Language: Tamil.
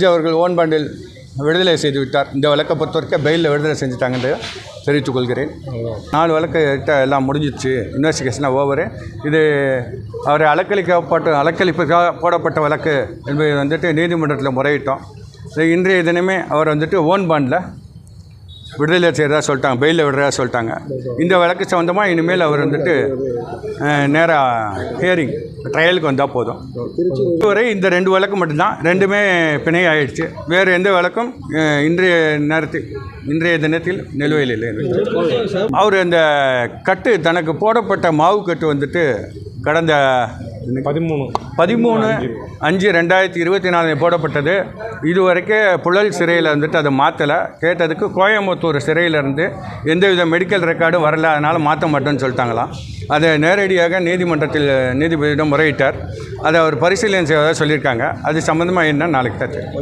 அவர்கள் ஓன் பாண்டில் விடுதலை செய்து விட்டார். இந்த வழக்கை பொறுத்தவரைக்கும் பெயிலில் விடுதலை செஞ்சுட்டாங்கன்னு தெரிவித்துக் கொள்கிறேன். 4 வழக்கு எல்லாம் முடிஞ்சிச்சு, இன்வெஸ்டிகேஷனாக ஓவரு. இது அவரை அலக்களிப்புக்காக போடப்பட்ட வழக்கு என்பது நீதிமன்றத்தில் முறையிட்டோம். இன்றைய தினமே அவர் ஓன் பாண்டில் விடுதலை செய்கிறதா சொல்லிட்டாங்க, பெயிலில் விடுறதா சொல்லிட்டாங்க. இந்த வழக்கு சம்மந்தமாக இனிமேல் அவர் நேராக ஹியரிங் ட்ரையலுக்கு வந்தால் போதும். இதுவரை இந்த 2 வழக்கு மட்டும்தான், 2மே பிணை ஆயிடுச்சு. வேறு எந்த வழக்கும் இன்றைய தினத்தில் நிலுவையில் இல்லை. அவர் அந்த கட்டு தனக்கு போடப்பட்ட மாவு கட்டு கடந்த 13/5/2024 போடப்பட்டது. இதுவரைக்கும் புழல் சிறையில் அதை மாற்றலை. கேட்டதுக்கு கோயம்புத்தூர் சிறையிலேருந்து எந்தவித மெடிக்கல் ரெக்கார்டும் வரல, அதனால் மாற்ற மாட்டோன்னு சொல்லிட்டாங்களாம். அதை நேரடியாக நீதிபதியிடம் முறையிட்டார். அதை அவர் பரிசீலனை செய்வதாக சொல்லியிருக்காங்க. அது சம்மந்தமாக என்ன நாளைக்கு தான் தெரியும்.